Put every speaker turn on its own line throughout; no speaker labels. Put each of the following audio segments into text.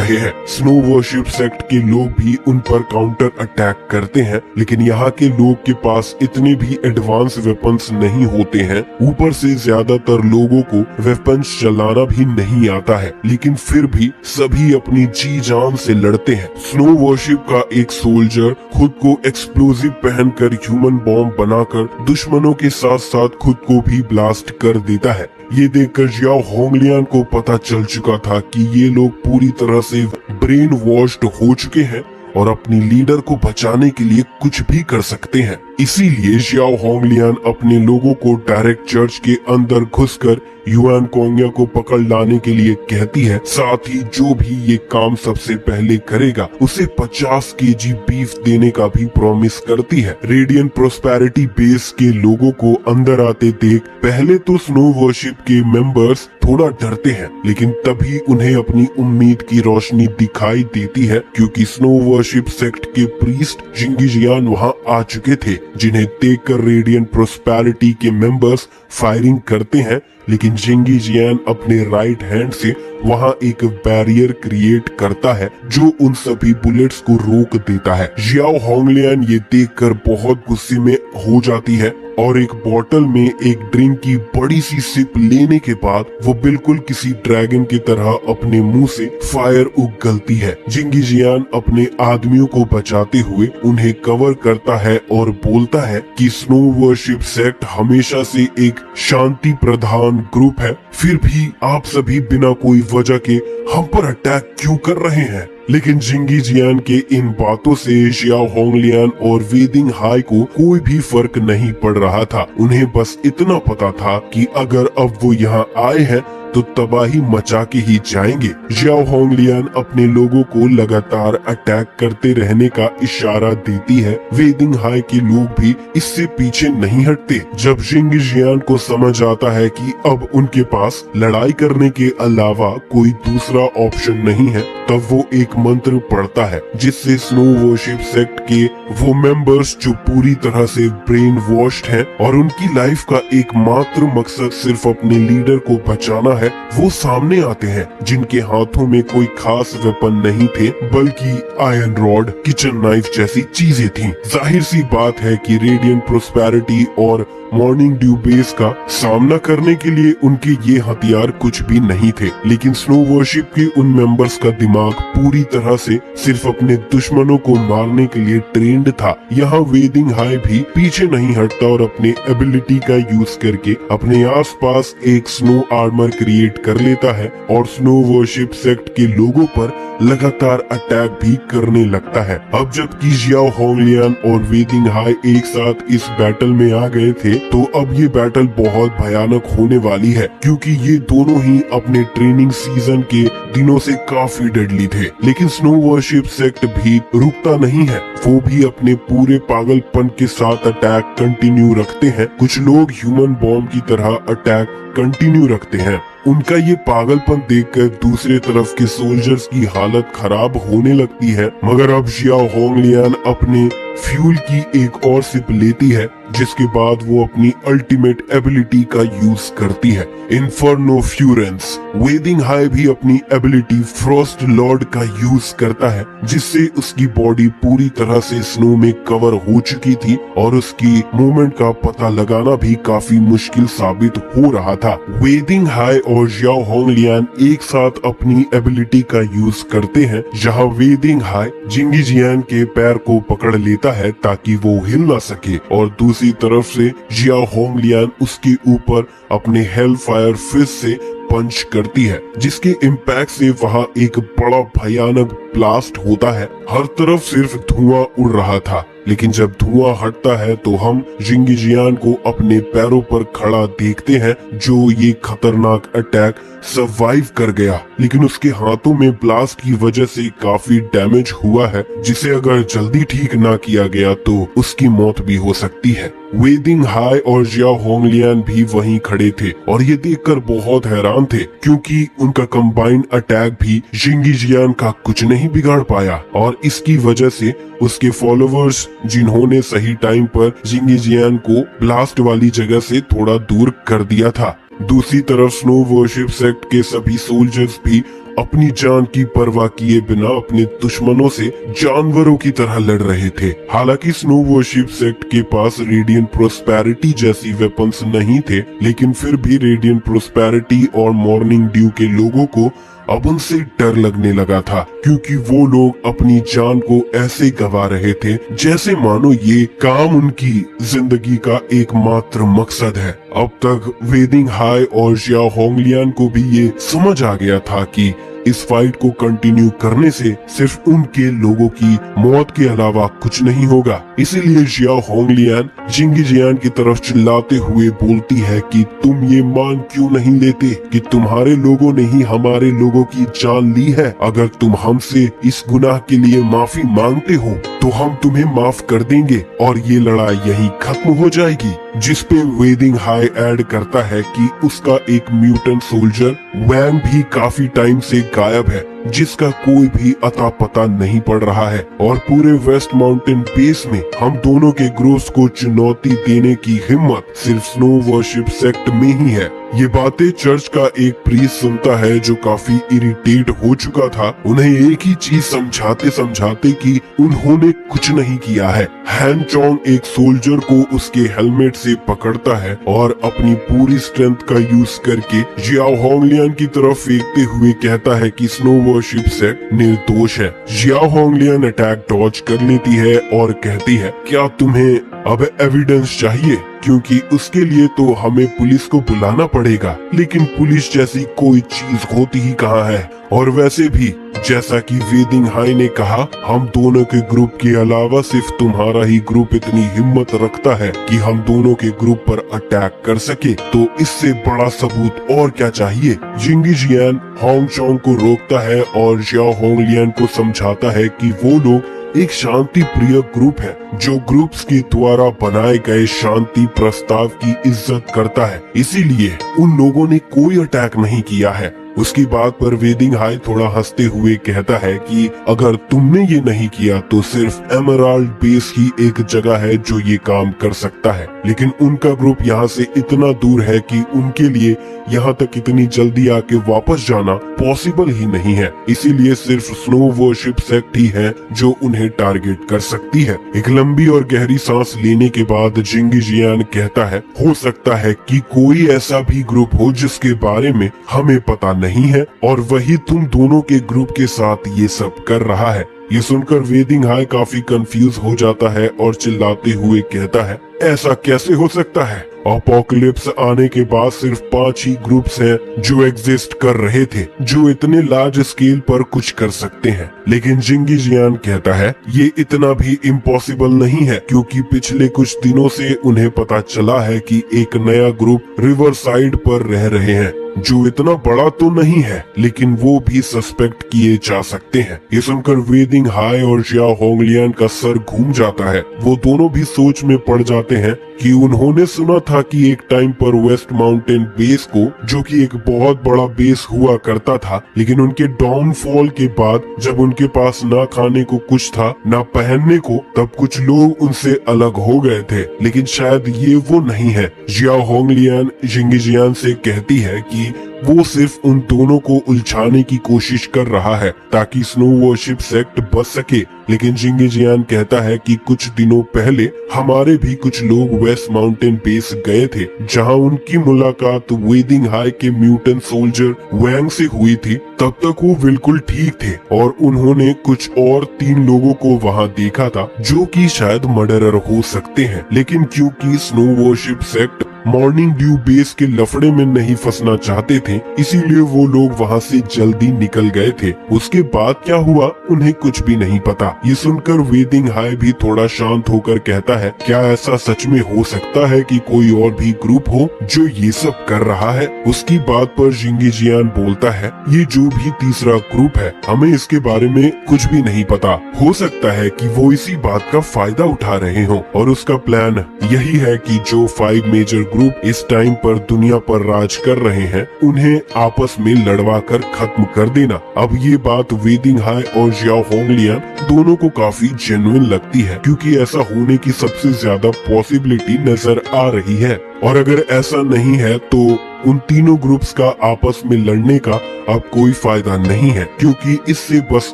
रहे हैं। Snow worship sect के लोग भी उन पर काउंटर अटैक करते हैं, लेकिन यहाँ के लोग के पास इतने भी एडवांस वेपन्स नहीं होते हैं। ऊपर से ज्यादातर लोगों को वेपन्स चलाना भी नहीं आता है, लेकिन फिर भी सभी अपनी जी जान से लड़ते हैं। स्नो वर्शिप का एक सोल्जर खुद को एक्सप्लोजिव पहनकर ह्यूमन बॉम्ब बनाकर दुश्मनों के साथ साथ खुद को भी ब्लास्ट कर देता है। ये देखकर जियाओ होंगलियान को पता चल चुका था कि ये लोग पूरी तरह से ब्रेन वॉश्ड हो चुके हैं और अपनी लीडर को बचाने के लिए कुछ भी कर सकते हैं। इसीलिए जियाओ होंगलियान अपने लोगों को डायरेक्ट चर्च के अंदर घुसकर युआन कोंग्या को पकड़ लाने के लिए कहती है। साथ ही जो भी ये काम सबसे पहले करेगा उसे 50 केजी बीफ देने का भी प्रॉमिस करती है। रेडियंट प्रोस्पेरिटी बेस के लोगों को अंदर आते देख पहले तो स्नो वर्शिप के मेंबर्स थोड़ा डरते हैं, लेकिन तभी उन्हें अपनी उम्मीद की रोशनी दिखाई देती है, क्योंकि स्नो वर्शिप सेक्ट के प्रीस्ट जिंगीजियान वहां आ चुके थे, जिन्हें देखकर रेडियंट प्रोस्पेरिटी के मेंबर्स फायरिंग करते हैं। लेकिन जिंगीजियान अपने राइट हैंड से वहां एक बैरियर क्रिएट करता है जो उन सभी बुलेट्स को रोक देता है। जियाओ होंगलियान ये देखकर बहुत गुस्से में हो जाती है और एक बोतल में एक ड्रिंक की बड़ी सी सिप लेने के बाद वो बिल्कुल किसी ड्रैगन की तरह अपने मुंह से फायर उगलती है। जिंगीजियान अपने आदमियों को बचाते हुए उन्हें कवर करता है और बोलता है कि स्नो वर्शिप सेक्ट हमेशा से एक शांति प्रधान ग्रुप है, फिर भी आप सभी बिना कोई वजह के हम पर अटैक क्यों कर रहे हैं। लेकिन जिंगीजियान के इन बातों से जियाओ होंगलियान और वेदिंग हाई को कोई भी फर्क नहीं पड़ रहा था। उन्हें बस इतना पता था कि अगर अब वो यहाँ आए हैं तो तबाही मचा के ही जाएंगे। जियाओ होंगलियान अपने लोगों को लगातार अटैक करते रहने का इशारा देती है। वेदिंग हाई के लोग भी इससे पीछे नहीं हटते। जब जिंगीजियान को समझ आता है कि अब उनके पास लड़ाई करने के अलावा कोई दूसरा ऑप्शन नहीं है, तब वो एक मंत्र पढ़ता है जिससे स्नो वर्शिप सेक्ट के वो मेंबर्स जो पूरी तरह से ब्रेन वॉश्ड हैं और उनकी लाइफ का एकमात्र मकसद सिर्फ अपने लीडर को बचाना है, वो सामने आते हैं, जिनके हाथों में कोई खास वेपन नहीं थे बल्कि आयरन रॉड, किचन नाइफ जैसी चीजें थीं। जाहिर सी बात है कि रेडियंट प्रोस्पेरिटी और मॉर्निंग ड्यू बेस का सामना करने के लिए उनके ये हथियार कुछ भी नहीं थे, लेकिन स्नो वर्शिप के उन मेंबर्स का दिमाग पूरी तरह से सिर्फ अपने दुश्मनों को मारने के लिए ट्रेंड था। यहाँ वेदिंग हाई भी पीछे नहीं हटता और अपने एबिलिटी का यूज करके अपने आसपास एक स्नो आर्मर क्रिएट कर लेता है और स्नो वर्शिप सेक्ट के लोगों पर लगातार अटैक भी करने लगता है। अब जबकि जियाओ होंगलियान और वेदिंग हाई एक साथ इस बैटल में आ गए थे, तो अब ये बैटल बहुत भयानक होने वाली है, क्योंकि ये दोनों ही अपने ट्रेनिंग सीजन के दिनों से काफी डेडली थे। लेकिन स्नो वर्शिप सेक्ट भी रुकता नहीं है, वो भी अपने पूरे पागलपन के साथ अटैक कंटिन्यू रखते हैं। कुछ लोग ह्यूमन बॉम्ब की तरह अटैक कंटिन्यू रखते हैं। उनका ये पागलपन देखकर दूसरे तरफ के सोल्जर्स की हालत खराब होने लगती है, मगर अब जियाओ होंगलियान अपने फ्यूल की एक और सिप लेती है, जिसके बाद वो अपनी अल्टीमेट एबिलिटी का यूज करती है, इन्फर्नो फ्यूरेंस। वेदिंग हाई भी अपनी एबिलिटी फ्रॉस्ट लॉर्ड का यूज करता है, जिससे उसकी बॉडी पूरी तरह से स्नो में कवर हो चुकी थी और उसकी मूवमेंट का पता लगाना भी काफी मुश्किल साबित हो रहा था। वेदिंग हाई और जियाओ होंगलियान एक साथ अपनी एबिलिटी का यूज करते हैं, जहां वेदिंग हाई जिंगीजियान के पैर को पकड़ लेता है ताकि वो हिल ना सके, और दूसरी तरफ से जियाओ होंगलियान उसके ऊपर अपने हेल फायर फिस्ट से पंच करती है, जिसके इम्पैक्ट से वहाँ एक बड़ा भयानक ब्लास्ट होता है। हर तरफ सिर्फ धुआं उड़ रहा था, लेकिन जब धुआं हटता है तो हम जिंगीजियान को अपने पैरों पर खड़ा देखते हैं, जो ये खतरनाक अटैक सरवाइव कर गया। लेकिन उसके हाथों में ब्लास्ट की वजह से काफी डैमेज हुआ है, जिसे अगर जल्दी ठीक ना किया गया तो उसकी मौत भी हो सकती है। वेदिंग हाई और जियाओ होंगलियान भी वहीं खड़े थे और ये देखकर बहुत हैरान थे, क्योंकि उनका कंबाइंड अटैक भी जिंगीजियान का कुछ नहीं बिगाड़ पाया, और इसकी वजह से उसके फॉलोअर्स, जिन्होंने सही टाइम पर जिंगीजियान को ब्लास्ट वाली जगह से थोड़ा दूर कर दिया था। दूसरी तरफ स्नो वर्शिप सेक्ट के सभी सोल्जर्स भी अपनी जान की परवाह किए बिना अपने दुश्मनों से जानवरों की तरह लड़ रहे थे। हालांकि स्नो वॉरशिप सेक्ट के पास रेडियंट प्रोस्पेरिटी जैसी वेपन्स नहीं थे, लेकिन फिर भी रेडियंट प्रोस्पेरिटी और मॉर्निंग ड्यू के लोगों को अब उनसे डर लगने लगा था, क्योंकि वो लोग अपनी जान को ऐसे गवा रहे थे जैसे मानो ये काम उनकी जिंदगी का एकमात्र मकसद है। अब तक वेदिंग हाई और जियाओ होंगलियान को भी ये समझ आ गया था कि इस फाइट को कंटिन्यू करने से सिर्फ उनके लोगों की मौत के अलावा कुछ नहीं होगा। इसीलिए जियाओ होंगलियान जिंगजियान की तरफ चिल्लाते हुए बोलती है कि तुम ये मान क्यों नहीं लेते कि तुम्हारे लोगों ने ही हमारे लोगों की जान ली है। अगर तुम हमसे इस गुनाह के लिए माफी मांगते हो तो हम तुम्हें माफ कर देंगे और ये लड़ाई यहीं खत्म हो जाएगी। जिस पे वेदिंग हाई ऐड करता है कि उसका एक म्यूटेंट सोल्जर वैंग भी काफी टाइम से गायब है, जिसका कोई भी अता पता नहीं पड़ रहा है और पूरे वेस्ट माउंटेन बेस में हम दोनों के ग्रुप्स को चुनौती देने की हिम्मत सिर्फ स्नो वॉरशिप सेक्ट में ही है। ये बातें चर्च का एक प्रीस्ट सुनता है जो काफी इरिटेट हो चुका था। उन्हें एक ही चीज समझाते समझाते कि उन्होंने कुछ नहीं किया है। हैन चोंग एक सोल्जर को उसके हेलमेट से पकड़ता है और अपनी पूरी स्ट्रेंथ का यूज करके जियाओ होंगलियान की तरफ फेंकते हुए कहता है कि स्नो वॉरशिप सेक्ट निर्दोष है। जियाओ होंगलियान अटैक डॉज कर लेती है और कहती है, क्या तुम्हें अब एविडेंस चाहिए? क्योंकि उसके लिए तो हमें पुलिस को बुलाना पड़ेगा, लेकिन पुलिस जैसी कोई चीज होती ही कहाँ है। और वैसे भी जैसा कि वेदिंग हाई ने कहा, हम दोनों के ग्रुप के अलावा सिर्फ तुम्हारा ही ग्रुप इतनी हिम्मत रखता है कि हम दोनों के ग्रुप पर अटैक कर सके, तो इससे बड़ा सबूत और क्या चाहिए। जिंगजियान होंग चोंग को रोकता है और जियाओ होंगलियान को समझाता है कि वो लोग एक शांति प्रिय ग्रुप है जो ग्रुप्स के द्वारा बनाए गए शांति प्रस्ताव की इज्जत करता है, इसीलिए उन लोगों ने कोई अटैक नहीं किया है। उसकी बात पर वेदिंग हाई थोड़ा हंसते हुए कहता है कि अगर तुमने ये नहीं किया तो सिर्फ एमराल्ड बेस ही एक जगह है जो ये काम कर सकता है, लेकिन उनका ग्रुप यहाँ से इतना दूर है कि उनके लिए यहाँ तक इतनी जल्दी आके वापस जाना पॉसिबल ही नहीं है। इसीलिए सिर्फ स्नो वॉरशिप सेक्ट ही है जो उन्हें टारगेट कर सकती है। एक लंबी और गहरी सांस लेने के बाद जिंगजियान कहता है, हो सकता है कि कोई ऐसा भी ग्रुप हो जिसके बारे में हमें पता नहीं है और वही तुम दोनों के ग्रुप के साथ ये सब कर रहा है। ये सुनकर वेदिंग हाई काफी कंफ्यूज हो जाता है और चिल्लाते हुए कहता है, ऐसा कैसे हो सकता है? अपोकलिप्स आने के बाद सिर्फ 5 ही ग्रुप्स हैं जो एग्जिस्ट कर रहे थे जो इतने लार्ज स्केल पर कुछ कर सकते हैं। लेकिन जिंगजियान कहता है ये इतना भी इम्पॉसिबल नहीं है, क्योंकि पिछले कुछ दिनों से उन्हें पता चला है कि एक नया ग्रुप रिवर साइड पर रह रहे हैं जो इतना बड़ा तो नहीं है, लेकिन वो भी सस्पेक्ट किए जा सकते हैं। ये सुनकर वेदिंग हाई और जियाओ होंगलियान का सर घूम जाता है। वो दोनों भी सोच में पड़ जाते हैं कि उन्होंने सुना था कि एक टाइम पर वेस्ट माउंटेन बेस को, जो कि एक बहुत बड़ा बेस हुआ करता था, लेकिन उनके डाउनफॉल के बाद जब उनके पास ना खाने को कुछ था ना पहनने को, तब कुछ लोग उनसे अलग हो गए थे। लेकिन शायद ये वो नहीं है। जियाओ होंगलियान जिंगजियान से कहती है कि वो सिर्फ उन दोनों को उलझाने की कोशिश कर रहा है ताकि स्नो वॉरशिप सेक्ट बच सके। लेकिन जिंगजियान कहता है कि कुछ दिनों पहले हमारे भी कुछ लोग वेस्ट माउंटेन बेस गए थे, जहां उनकी मुलाकात वेदिंग हाई के म्यूटेंट सोल्जर वैंग से हुई थी। तब तक वो बिल्कुल ठीक थे और उन्होंने कुछ और 3 लोगों को वहां देखा था जो कि शायद मर्डरर हो सकते हैं। लेकिन क्योंकि snow worship sect morning due base के लफड़े में नहीं फंसना चाहते थे, इसीलिए वो लोग वहां से जल्दी निकल गए थे। उसके बाद क्या हुआ उन्हें कुछ भी नहीं पता। ये सुनकर वेदिंग हाई भी थोड़ा शांत होकर कहता है, क्या ऐसा सच में हो सकता है कि कोई और भी ग्रुप हो जो ये सब कर रहा है? उसकी बात पर जिंगजियान बोलता है, ये जो भी तीसरा ग्रुप है हमें इसके बारे में कुछ भी नहीं पता। हो सकता है कि वो इसी बात का फायदा उठा रहे हो और उसका प्लान यही है कि जो 5 मेजर ग्रुप इस टाइम पर दुनिया पर राज कर रहे हैं उन्हें आपस में लड़वा कर खत्म कर देना। अब ये बात वेदिंग हाई और जियाओ होंगलियान दोनों को काफी जेन्युइन लगती है, क्योंकि ऐसा होने की सबसे ज्यादा पॉसिबिलिटी नजर आ रही है। और अगर ऐसा नहीं है तो उन तीनों ग्रुप्स का आपस में लड़ने का अब कोई फायदा नहीं है, क्योंकि इससे बस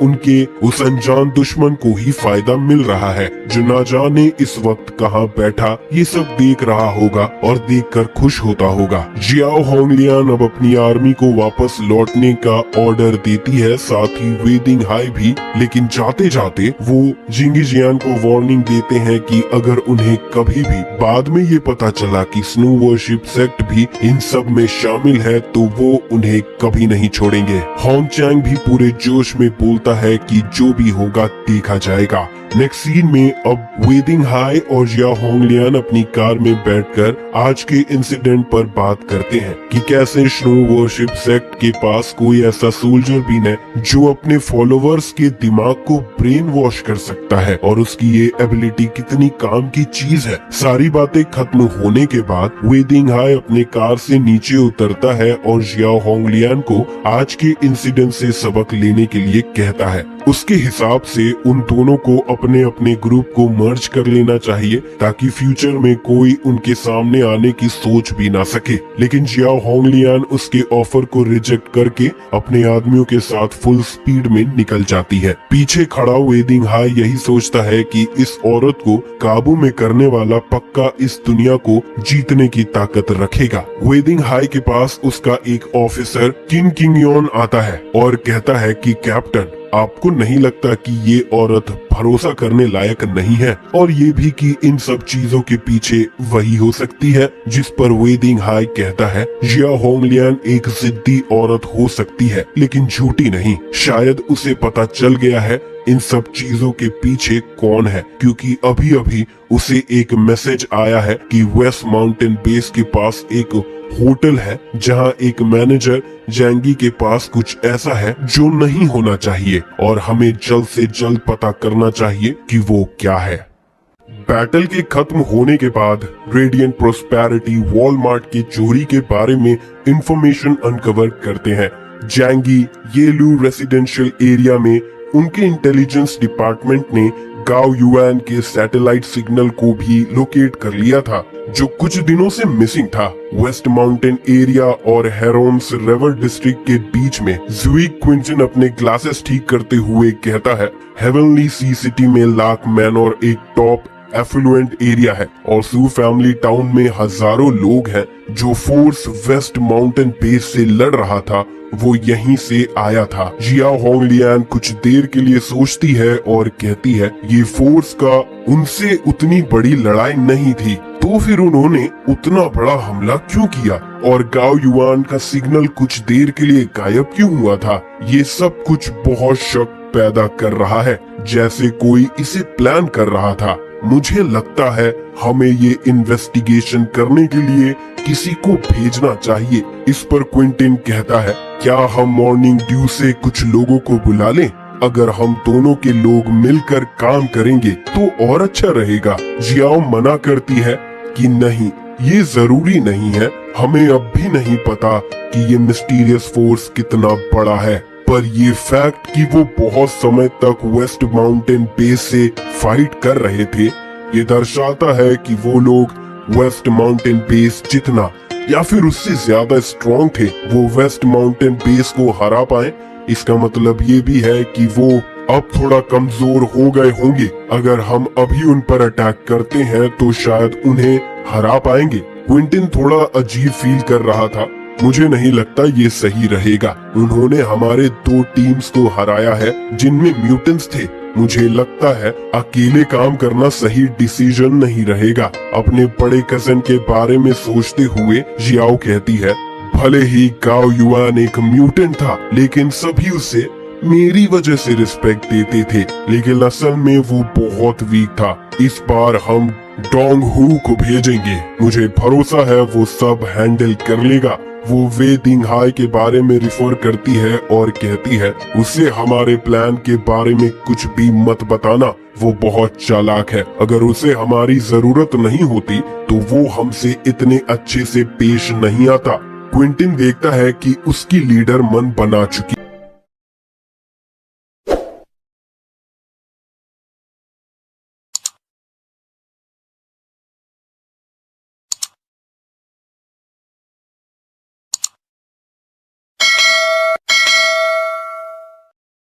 उनके उस अनजान दुश्मन को ही फायदा मिल रहा है, जो ना जाने इस वक्त कहाँ बैठा ये सब देख रहा होगा और देखकर खुश होता होगा। जियाओ होंगलियान अब अपनी आर्मी को वापस लौटने का ऑर्डर देती है, साथ ही वेदिंग हाई भी, लेकिन जाते जाते वो जिंगजियान को वार्निंग देते हैं कि अगर उन्हें कभी भी बाद में ये पता चला कि स्नो वर्शिप सेक्ट भी इन सब में शामिल है तो वो उन्हें कभी नहीं छोड़ेंगे। होंग चैंग भी पूरे जोश में बोलता है कि जो भी होगा देखा जाएगा। नेक्स्ट सीन में अब वेदिंग हाई और जियाओ होंगलियान अपनी कार में बैठकर आज के इंसिडेंट पर बात करते हैं कि कैसे स्नो वर्शिप सेक्ट के पास कोई ऐसा सोल्जर भी है जो अपने फॉलोअर्स के दिमाग को ब्रेन वॉश कर सकता है और उसकी ये एबिलिटी कितनी काम की चीज है। सारी बातें खत्म होने के बाद वेदिंग हाई अपने कार से नीचे उतरता है और जियाओ होंगलियान को आज के इंसिडेंट से सबक लेने के लिए कहता है। उसके हिसाब से उन दोनों को अपने अपने ग्रुप को मर्ज कर लेना चाहिए ताकि फ्यूचर में कोई उनके सामने आने की सोच भी ना सके, लेकिन जियाओ होंगलियान उसके ऑफर को रिजेक्ट करके अपने आदमियों के साथ फुल स्पीड में निकल जाती है। पीछे खड़ा वेदिंग हाई यही सोचता है कि इस औरत को काबू में करने वाला पक्का इस दुनिया को जीतने की ताकत रखेगा। वेदिंग हाई के पास उसका एक ऑफिसर किन किंगयोन आता है और कहता है कि कैप्टन, आपको नहीं लगता कि ये औरत भरोसा करने लायक नहीं है, और ये भी कि इन सब चीजों के पीछे वही हो सकती है। जिस पर वेदिंग हाई कहता है जियाओ होंगलियान एक जिद्दी औरत हो सकती है लेकिन झूठी नहीं। शायद उसे पता चल गया है इन सब चीजों के पीछे कौन है, क्योंकि अभी अभी उसे एक मैसेज आया है कि वेस्ट माउंटेन बेस के पास एक होटल है जहां एक मैनेजर जैंगी के पास कुछ ऐसा है जो नहीं होना चाहिए और हमें जल्द से जल्द पता करना चाहिए कि वो क्या है। बैटल के खत्म होने के बाद रेडिएंट प्रोस्पेरिटी वॉलमार्ट की चोरी के बारे में इंफॉर्मेशन अनकवर करते हैं। जैंगी येलू रेसिडेंशियल एरिया में उनके इंटेलिजेंस डिपार्टमेंट ने गाओ युआन के सैटेलाइट सिग्नल को भी लोकेट कर लिया था जो कुछ दिनों से मिसिंग था। वेस्ट माउंटेन एरिया और हेरोन्स रिवर डिस्ट्रिक्ट के बीच में ज़ुइग क्विंटन अपने ग्लासेस ठीक करते हुए कहता है हेवनली सी सिटी में लाक मैनोर एक टॉप एफ्लुएंट एरिया है और सू फैमिली टाउन में हजारों लोग हैं। जो फोर्स वेस्ट माउंटेन बेस से लड़ रहा था वो यहीं से आया था। जियाओ होंगलियान कुछ देर के लिए सोचती है और कहती है ये फोर्स का उनसे उतनी बड़ी लड़ाई नहीं थी, तो फिर उन्होंने उतना बड़ा हमला क्यों किया और गाओ युआन का सिग्नल कुछ देर के लिए गायब क्यों हुआ था। ये सब कुछ बहुत शक पैदा कर रहा है, जैसे कोई इसे प्लान कर रहा था। मुझे लगता है हमें ये इन्वेस्टिगेशन करने के लिए किसी को भेजना चाहिए। इस पर क्विंटिन कहता है क्या हम मॉर्निंग ड्यू से कुछ लोगों को बुला लें? अगर हम दोनों के लोग मिलकर काम करेंगे तो और अच्छा रहेगा। जियाओ मना करती है कि नहीं, ये जरूरी नहीं है, हमें अब भी नहीं पता कि ये मिस्टीरियस फोर्स कितना बड़ा है, पर ये फैक्ट कि वो बहुत समय तक वेस्ट माउंटेन बेस से फाइट कर रहे थे ये दर्शाता है कि वो लोग वेस्ट माउंटेन बेस जितना या फिर उससे ज्यादा स्ट्रॉन्ग थे। वो वेस्ट माउंटेन बेस को हरा पाए, इसका मतलब ये भी है कि वो अब थोड़ा कमजोर हो गए होंगे। अगर हम अभी उन पर अटैक करते हैं तो शायद उन्हें हरा पाएंगे। क्विंटिन थोड़ा अजीब फील कर रहा था। मुझे नहीं लगता ये सही रहेगा। उन्होंने हमारे 2 टीम्स को हराया है जिनमें म्यूटेंट्स थे। मुझे लगता है अकेले काम करना सही डिसीजन नहीं रहेगा। अपने बड़े कजन के बारे में सोचते हुए जियाओ कहती है भले ही गाओ युआन एक म्यूटेंट था लेकिन सभी उसे मेरी वजह से रिस्पेक्ट देते थे, लेकिन असल में वो बहुत वीक था। इस बार हम डोंग हू को भेजेंगे, मुझे भरोसा है वो सब हैंडल कर लेगा। वो वेदिंग हाई के बारे में रिफर करती है और कहती है उसे हमारे प्लान के बारे में कुछ भी मत बताना, वो बहुत चालाक है। अगर उसे हमारी जरूरत नहीं होती तो वो हमसे इतने अच्छे से पेश नहीं आता। क्विंटिन देखता है कि उसकी लीडर मन बना चुकी